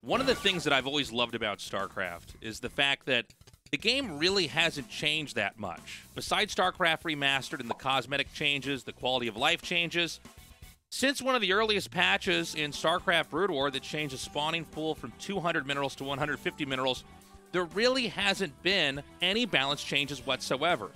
One of the things that I've always loved about StarCraft is the fact that the game really hasn't changed that much. Besides StarCraft Remastered and the cosmetic changes, the quality of life changes, since one of the earliest patches in StarCraft Brood War that changed the spawning pool from 200 minerals to 150 minerals, there really hasn't been any balance changes whatsoever.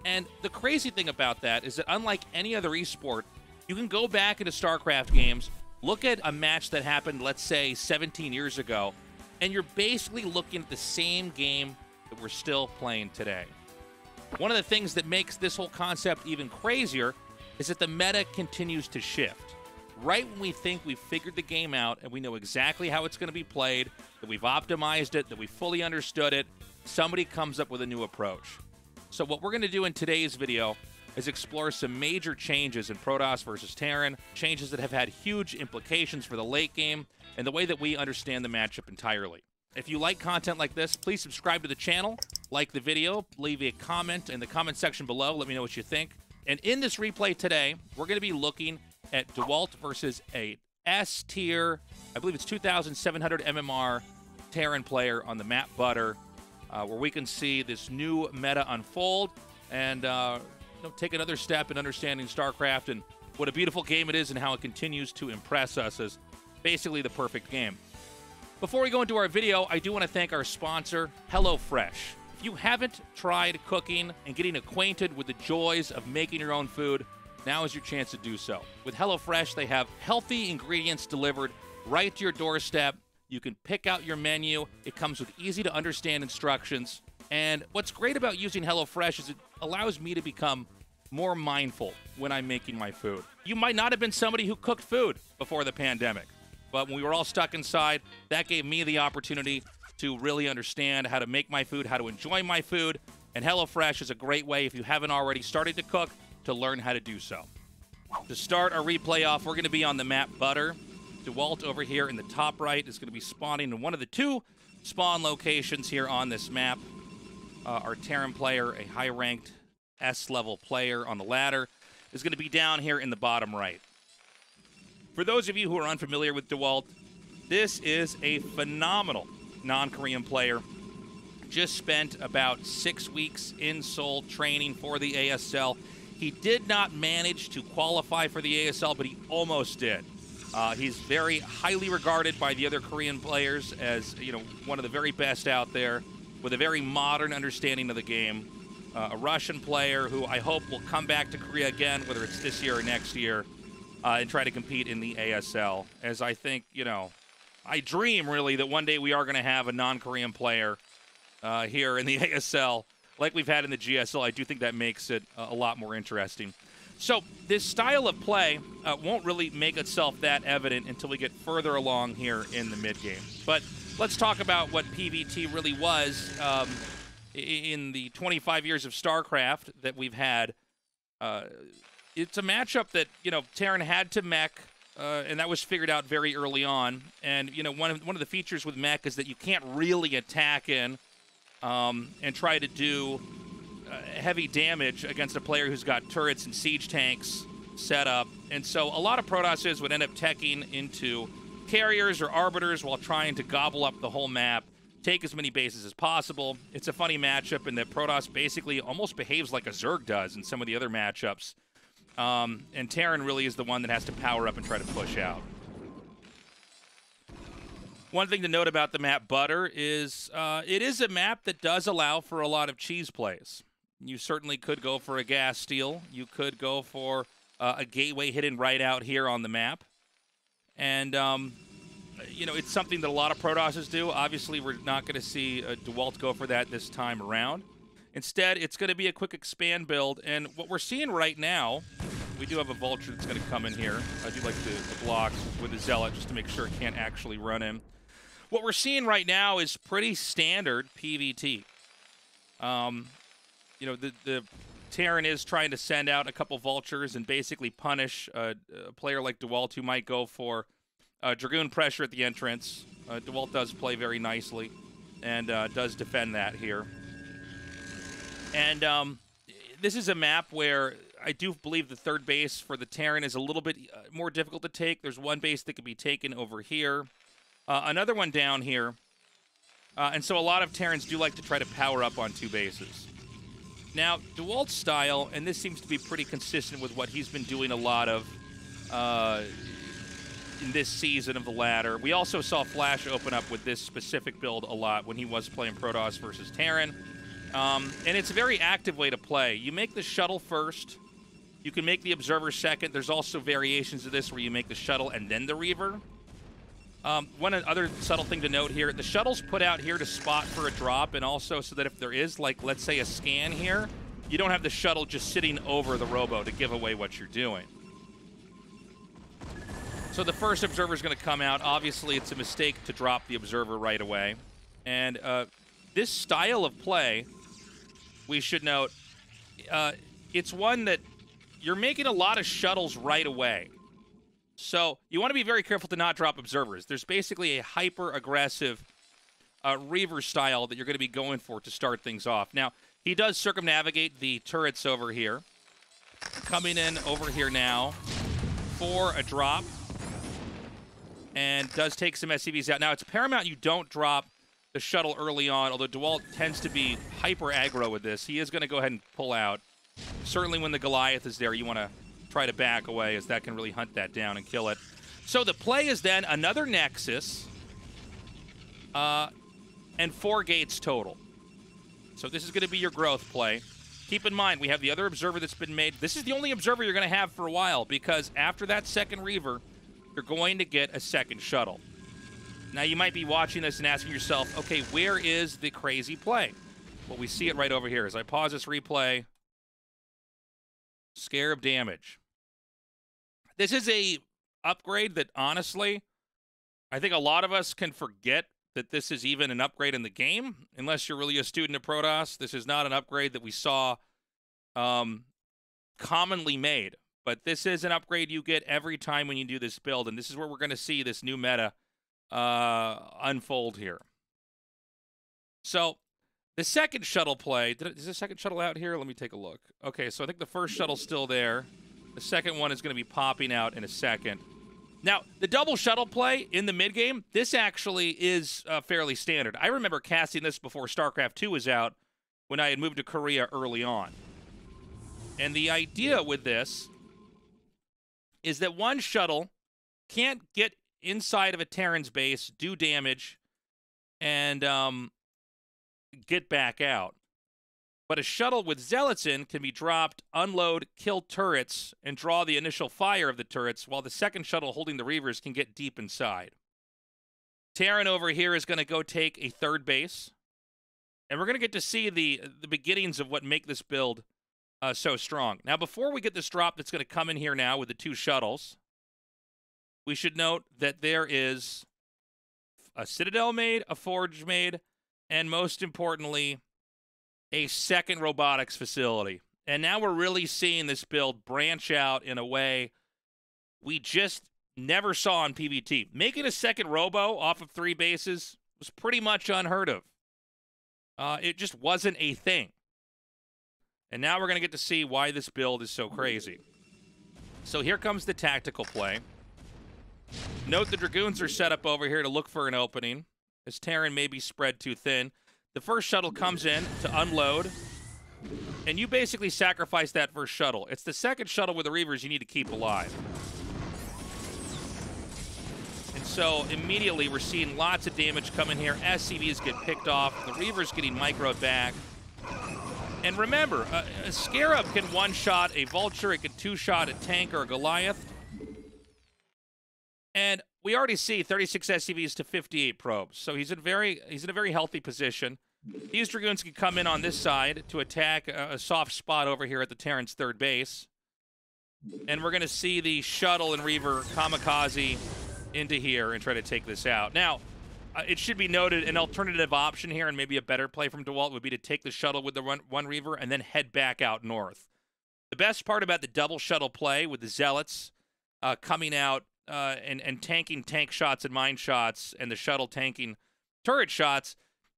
And the crazy thing about that is that unlike any other esport, you can go back into StarCraft games, look at a match that happened, let's say, 17 years ago, and you're basically looking at the same game that we're still playing today. One of the things that makes this whole concept even crazier is that the meta continues to shift. Right when we think we've figured the game out and we know exactly how it's going to be played, that we've optimized it, that we fully understood it, somebody comes up with a new approach. So what we're going to do in today's video is explore some major changes in Protoss versus Terran, changes that have had huge implications for the late game and the way that we understand the matchup entirely. If you like content like this, please subscribe to the channel, like the video, leave a comment in the comment section below, let me know what you think. And in this replay today, we're going to be looking at DeWalt versus a S tier, I believe it's 2,700 MMR Terran player on the map Butter, where we can see this new meta unfold and take another step in understanding StarCraft and what a beautiful game it is and how it continues to impress us as basically the perfect game. Before we go into our video, I do want to thank our sponsor, HelloFresh. If you haven't tried cooking and getting acquainted with the joys of making your own food, now is your chance to do so. With HelloFresh, they have healthy ingredients delivered right to your doorstep. You can pick out your menu. It comes with easy-to-understand instructions. And what's great about using HelloFresh is it allows me to become more mindful when I'm making my food. You might not have been somebody who cooked food before the pandemic, but when we were all stuck inside, that gave me the opportunity to really understand how to make my food, how to enjoy my food, and HelloFresh is a great way, if you haven't already started to cook, to learn how to do so. To start our replay off, we're going to be on the map Butter. DeWalt over here in the top right is going to be spawning in one of the two spawn locations here on this map. Our Terran player, a high-ranked S-level player on the ladder, is going to be down here in the bottom right. For those of you who are unfamiliar with DeWalt, this is a phenomenal non-Korean player. Just spent about 6 weeks in Seoul training for the ASL. He did not manage to qualify for the ASL, but he almost did. He's very highly regarded by the other Korean players as, one of the very best out there with a very modern understanding of the game. A Russian player who I hope will come back to Korea again, whether it's this year or next year, and try to compete in the ASL. As I think, I dream really that one day we are going to have a non-Korean player here in the ASL like we've had in the GSL. I do think that makes it a lot more interesting. So this style of play won't really make itself that evident until we get further along here in the mid-game. But let's talk about what PvT really was in the 25 years of StarCraft that we've had. It's a matchup that, Terran had to mech, and that was figured out very early on. And, one of the features with mech is that you can't really attack in and try to do heavy damage against a player who's got turrets and siege tanks set up. And so a lot of Protosses would end up teching into carriers or arbiters while trying to gobble up the whole map, take as many bases as possible. It's a funny matchup in that Protoss basically almost behaves like a Zerg does in some of the other matchups. And Terran really is the one that has to power up and try to push out. One thing to note about the map Butter is it is a map that does allow for a lot of cheese plays. You certainly could go for a gas steal. You could go for a gateway hidden right out here on the map. And, it's something that a lot of Protosses do. Obviously, we're not going to see DeWalt go for that this time around. Instead, it's going to be a quick expand build. And what we're seeing right now, we do have a Vulture that's going to come in here. I do like the block with the Zealot just to make sure it can't actually run in. What we're seeing right now is pretty standard PvT. The Terran is trying to send out a couple Vultures and basically punish a player like DeWalt who might go for Dragoon pressure at the entrance. DeWalt does play very nicely and does defend that here. And this is a map where I do believe the third base for the Terran is a little bit more difficult to take. There's one base that can be taken over here. Another one down here. And so a lot of Terrans do like to try to power up on 2 bases. Now, DeWalt's style, and this seems to be pretty consistent with what he's been doing a lot of in this season of the ladder. We also saw Flash open up with this specific build a lot when he was playing Protoss versus Terran. And it's a very active way to play. You make the shuttle first. You can make the Observer second. There's also variations of this where you make the shuttle and then the Reaver. One other subtle thing to note here, the shuttle's put out here to spot for a drop, and also so that if there is, like, let's say a scan here, you don't have the shuttle just sitting over the robo to give away what you're doing. So the first Observer is going to come out. Obviously, it's a mistake to drop the Observer right away. And this style of play, we should note, it's one that you're making a lot of shuttles right away. So you want to be very careful to not drop Observers. There's basically a hyper-aggressive Reaver style that you're going to be going for to start things off. Now, he does circumnavigate the turrets over here. Coming in over here now for a drop. And does take some SCVs out. Now, it's paramount you don't drop the shuttle early on, although DeWalt tends to be hyper-aggro with this. He is going to go ahead and pull out. Certainly when the Goliath is there, you want to try to back away, as that can really hunt that down and kill it. So the play is then another Nexus and 4 gates total. So this is going to be your growth play. Keep in mind, we have the other Observer that's been made. This is the only Observer you're going to have for a while, because after that second Reaver, you're going to get a second shuttle. Now, you might be watching this and asking yourself, okay, where is the crazy play? Well, we see it right over here. As I pause this replay, Scarab damage. This is a upgrade that, honestly, I think a lot of us can forget that this is even an upgrade in the game. Unless you're really a student of Protoss, this is not an upgrade that we saw commonly made. But this is an upgrade you get every time when you do this build, and this is where we're going to see this new meta unfold here. So the second shuttle play, is the second shuttle out here? Let me take a look. Okay, so I think the first shuttle's still there. The second one is going to be popping out in a second. Now, the double shuttle play in the mid-game, this actually is fairly standard. I remember casting this before StarCraft 2 was out when I had moved to Korea early on. And the idea with this is that one shuttle can't get inside of a Terran's base, do damage, and get back out. But a shuttle with Zealots in can be dropped, unload, kill turrets, and draw the initial fire of the turrets, while the second shuttle holding the Reavers can get deep inside. Terran over here is going to go take a third base, and we're going to get to see the beginnings of what make this build so strong. Now, before we get this drop that's going to come in here now with the 2 shuttles, we should note that there is a Citadel made, a Forge made, and most importantly, a second robotics facility. And now we're really seeing this build branch out in a way we just never saw on PvT. Making a second robo off of 3 bases was pretty much unheard of. It just wasn't a thing. And now we're going to get to see why this build is so crazy. So here comes the tactical play. Note the Dragoons are set up over here to look for an opening, as Terran may be spread too thin. The first shuttle comes in to unload, and you basically sacrifice that first shuttle. It's the second shuttle with the Reavers you need to keep alive. And so immediately we're seeing lots of damage come in here. SCVs get picked off. The Reavers getting microed back. And remember, a Scarab can one-shot a Vulture. It can two-shot a tank or a Goliath. And we already see 36 SCVs to 58 probes. So he's in a very healthy position. These Dragoons can come in on this side to attack a soft spot over here at the Terran's third base. And we're going to see the shuttle and Reaver kamikaze into here and try to take this out. Now, it should be noted, an alternative option here and maybe a better play from DeWalt would be to take the shuttle with the one Reaver and then head back out north. The best part about the double shuttle play with the Zealots coming out and tanking tank shots and mine shots and the shuttle tanking turret shots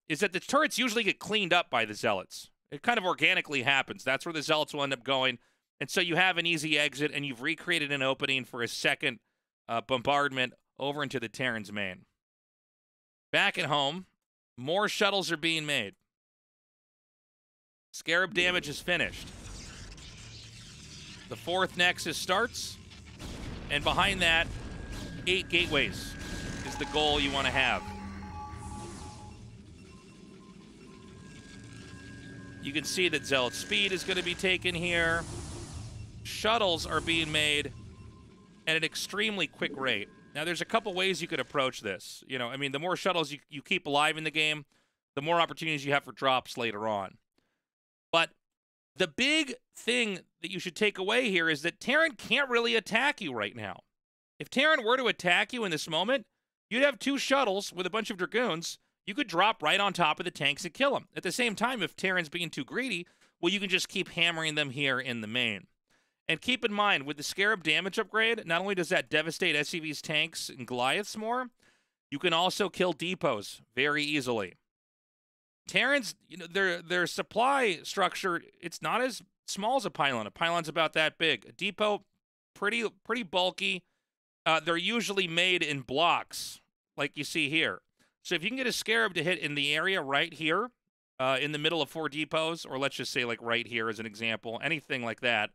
is that the turrets usually get cleaned up by the Zealots. It kind of organically happens. That's where the Zealots will end up going. And so you have an easy exit, and you've recreated an opening for a second bombardment over into the Terran's main. Back at home, more shuttles are being made. Scarab damage is finished. The 4th Nexus starts, and behind that, 8 gateways is the goal you want to have. You can see that Zealot speed is going to be taken here. Shuttles are being made at an extremely quick rate. Now, there's a couple ways you could approach this. You know, I mean, the more shuttles you keep alive in the game, the more opportunities you have for drops later on. But the big thing that you should take away here is that Terran can't really attack you right now. If Terran were to attack you in this moment, you'd have 2 shuttles with a bunch of Dragoons. You could drop right on top of the tanks and kill them. At the same time, if Terran's being too greedy, well, you can just keep hammering them here in the main. And keep in mind, with the Scarab damage upgrade, not only does that devastate SCV's tanks and Goliaths more, you can also kill depots very easily. Terrans, you know, their supply structure, it's not as small as a pylon. A pylon's about that big. A depot, pretty bulky. They're usually made in blocks, like you see here. So if you can get a Scarab to hit in the area right here, in the middle of 4 depots, or let's just say like right here as an example, anything like that,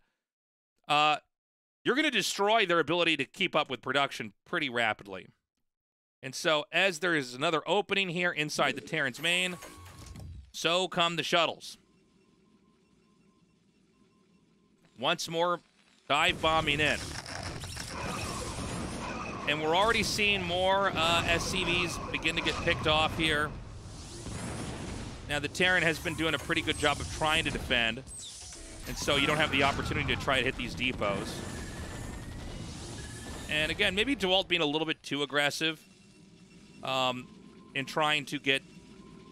you're going to destroy their ability to keep up with production pretty rapidly. And so as there is another opening here inside the Terran's main, so come the shuttles. Once more, dive bombing in. And we're already seeing more SCVs begin to get picked off here. Now, the Terran has been doing a pretty good job of trying to defend. And so you don't have the opportunity to try to hit these depots. And again, maybe DeWalt being a little bit too aggressive in trying to get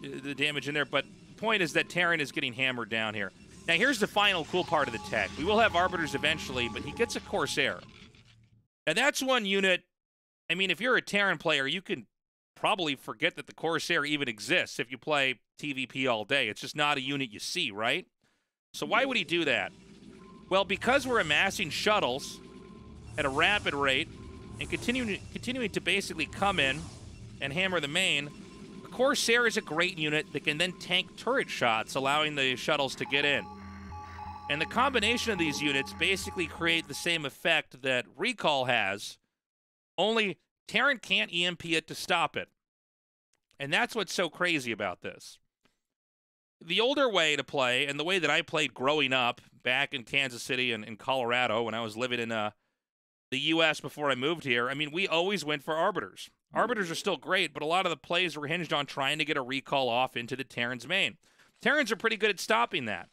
the damage in there. But the point is that Terran is getting hammered down here. Now, here's the final cool part of the tech. We will have Arbiters eventually, but he gets a Corsair. And that's one unit. I mean, if you're a Terran player, you can probably forget that the Corsair even exists if you play TVP all day. It's just not a unit you see, right? So why would he do that? Well, because we're amassing shuttles at a rapid rate and continuing to basically come in and hammer the main, the Corsair is a great unit that can then tank turret shots, allowing the shuttles to get in. And the combination of these units basically create the same effect that Recall has, only Terran can't EMP it to stop it. And that's what's so crazy about this. The older way to play, and the way that I played growing up back in Kansas City and in Colorado when I was living in the U.S. before I moved here, I mean, we always went for Arbiters. Arbiters are still great, but a lot of the plays were hinged on trying to get a recall off into the Terran's main. Terrans are pretty good at stopping that.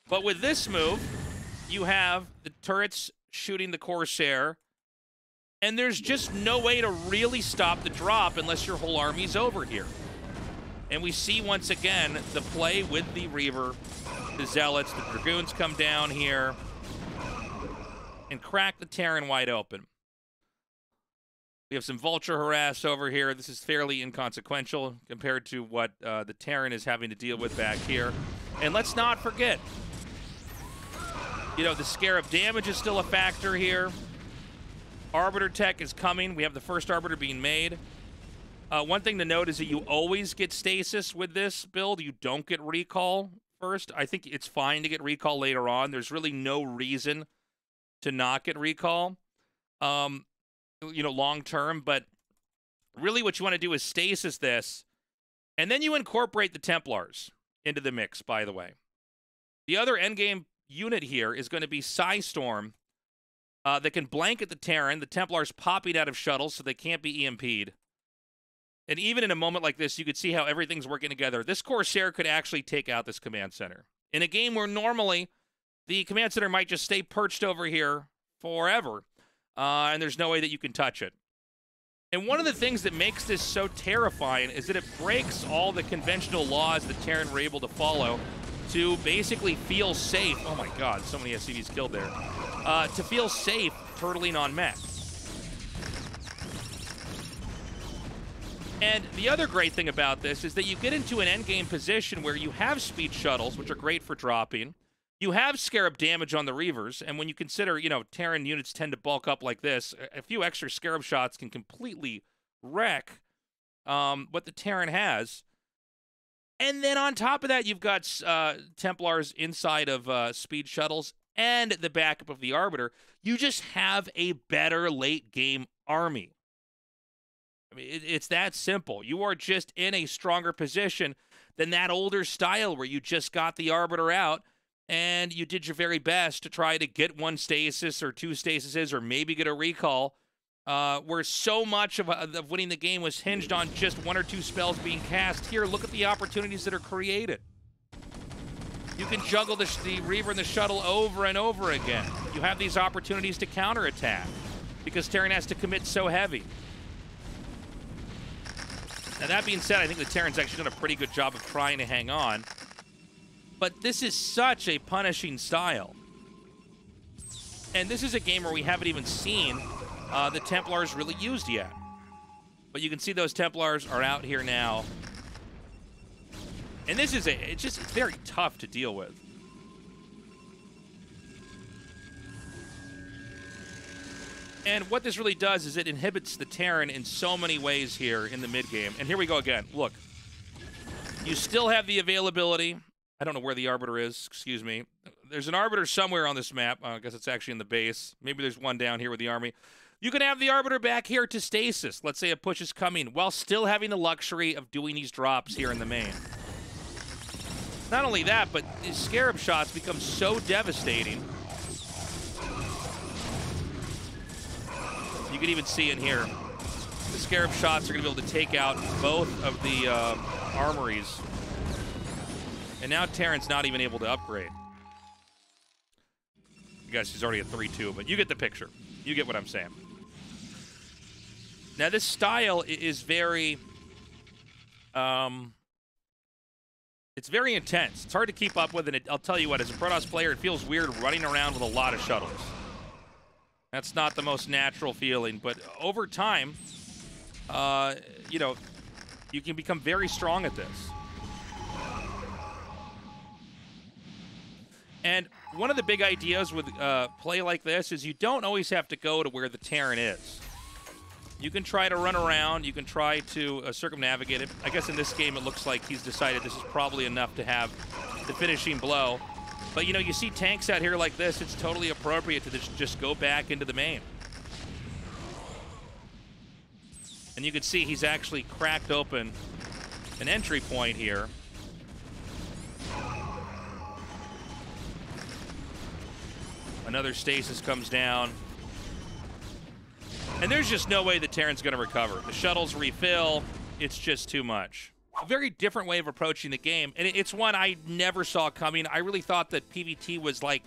But with this move, you have the turrets shooting the Corsair, and there's just no way to really stop the drop unless your whole army's over here. And we see once again the play with the Reaver, the Zealots, the Dragoons come down here and crack the Terran wide open. We have some Vulture harass over here. This is fairly inconsequential compared to what the Terran is having to deal with back here. And let's not forget, you know, the Scarab damage is still a factor here. Arbiter tech is coming. We have the first Arbiter being made. One thing to note is that you always get stasis with this build. You don't get recall first. I think it's fine to get recall later on. There's really no reason to not get recall, you know, long term. But really what you want to do is stasis this, and then you incorporate the Templars into the mix, by the way. The other endgame unit here is going to be Psystorm that can blanket the Terran. The Templars popping out of shuttles so they can't be EMP'd. And even in a moment like this, you could see how everything's working together. This Corsair could actually take out this command center. In a game where normally the command center might just stay perched over here forever, and there's no way that you can touch it. And one of the things that makes this so terrifying is that it breaks all the conventional laws that Terran were able to follow to basically feel safe. Oh my god, so many SCVs killed there. To feel safe turtling on mech. And the other great thing about this is that you get into an endgame position where you have speed shuttles, which are great for dropping. You have Scarab damage on the Reavers, and when you consider, you know, Terran units tend to bulk up like this, a few extra Scarab shots can completely wreck what the Terran has. And then on top of that, you've got Templars inside of speed shuttles and the backup of the Arbiter. You just have a better late-game army. I mean, it's that simple. You are just in a stronger position than that older style where you just got the Arbiter out and you did your very best to try to get one stasis or two stasises or maybe get a recall, where so much of winning the game was hinged on just one or two spells being cast. Here, look at the opportunities that are created. You can juggle the Reaver and the Shuttle over and over again. You have these opportunities to counterattack because Terran has to commit so heavy. Now, that being said, I think the Terran's actually done a pretty good job of trying to hang on. But this is such a punishing style. And this is a game where we haven't even seen the Templars really used yet. But you can see those Templars are out here now. And this is it's very tough to deal with. And what this really does is it inhibits the Terran in so many ways here in the mid-game. And here we go again. Look. You still have the availability. I don't know where the Arbiter is. Excuse me. There's an Arbiter somewhere on this map. I guess it's actually in the base. Maybe there's one down here with the army. You can have the Arbiter back here to stasis. Let's say a push is coming, while still having the luxury of doing these drops here in the main. Not only that, but these Scarab shots become so devastating. You can even see in here, the Scarab shots are going to be able to take out both of the armories. And now Terran's not even able to upgrade. You guys, he's already at 3-2, but you get the picture. You get what I'm saying. Now, this style is very... it's very intense. It's hard to keep up with, and I'll tell you what, as a Protoss player, it feels weird running around with a lot of shuttles. That's not the most natural feeling, but over time, you know, you can become very strong at this. And one of the big ideas with play like this is you don't always have to go to where the Terran is. You can try to run around. You can try to circumnavigate it. I guess in this game it looks like he's decided this is probably enough to have the finishing blow. But, you know, you see tanks out here like this, it's totally appropriate to just go back into the main. And you can see he's actually cracked open an entry point here. Another stasis comes down. And there's just no way the Terran's going to recover. The shuttles refill. It's just too much. A very different way of approaching the game, and it's one I never saw coming. I really thought that PvT was like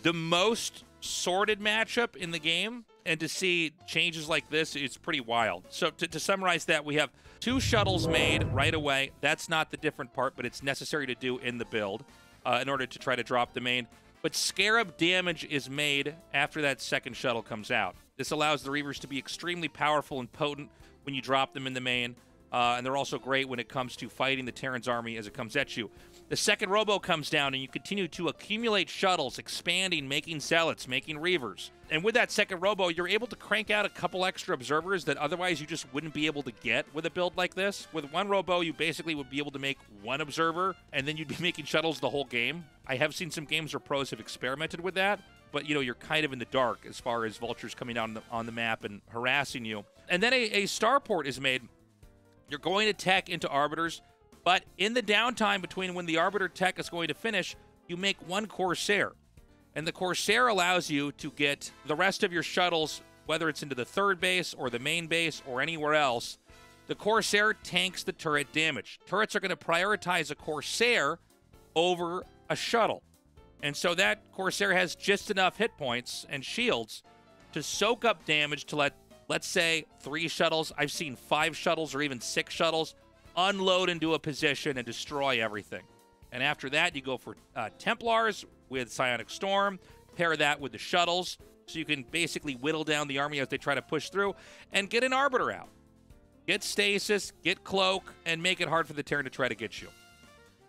the most sorted matchup in the game, and to see changes like this, it's pretty wild. So to summarize that, we have 2 shuttles made right away. That's not the different part, but it's necessary to do in the build in order to try to drop the main. But Scarab damage is made after that second shuttle comes out. This allows the Reavers to be extremely powerful and potent when you drop them in the main. And they're also great when it comes to fighting the Terran's army as it comes at you. The second robo comes down, and you continue to accumulate shuttles, expanding, making zealots, making Reavers. And with that second robo, you're able to crank out a couple extra observers that otherwise you just wouldn't be able to get with a build like this. With one robo, you basically would be able to make one observer, and then you'd be making shuttles the whole game. I have seen some games where pros have experimented with that, but, you know, you're kind of in the dark as far as vultures coming out on the map and harassing you. And then a starport is made. You're going to tech into Arbiters, but in the downtime between when the Arbiter tech is going to finish, you make one Corsair. And the Corsair allows you to get the rest of your shuttles, whether it's into the third base or the main base or anywhere else. The Corsair tanks the turret damage. Turrets are going to prioritize a Corsair over a shuttle. And so that Corsair has just enough hit points and shields to soak up damage to let's say 3 shuttles. I've seen 5 shuttles or even 6 shuttles unload into a position and destroy everything. And after that, you go for Templars with Psionic Storm, pair that with the shuttles, so you can basically whittle down the army as they try to push through, and get an Arbiter out. Get Stasis, get Cloak, and make it hard for the Terran to try to get you.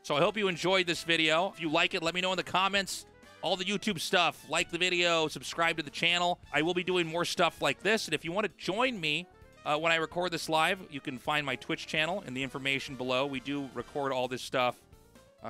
So I hope you enjoyed this video. If you like it, let me know in the comments. All the YouTube stuff, like the video, subscribe to the channel. I will be doing more stuff like this, and if you want to join me when I record this live, you can find my Twitch channel in the information below. We do record all this stuff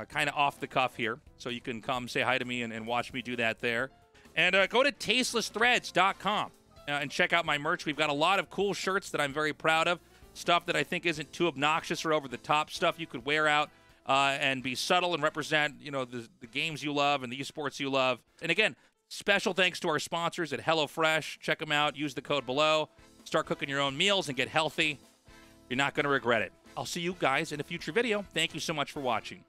kind of off the cuff here, so you can come say hi to me and watch me do that there. And go to tastelessthreads.com and check out my merch. We've got a lot of cool shirts that I'm very proud of, stuff that I think isn't too obnoxious or over the top, stuff you could wear out and be subtle and represent, you know, the games you love and the esports you love. And again, special thanks to our sponsors at HelloFresh. Check them out. Use the code below. Start cooking your own meals and get healthy. You're not going to regret it. I'll see you guys in a future video. Thank you so much for watching.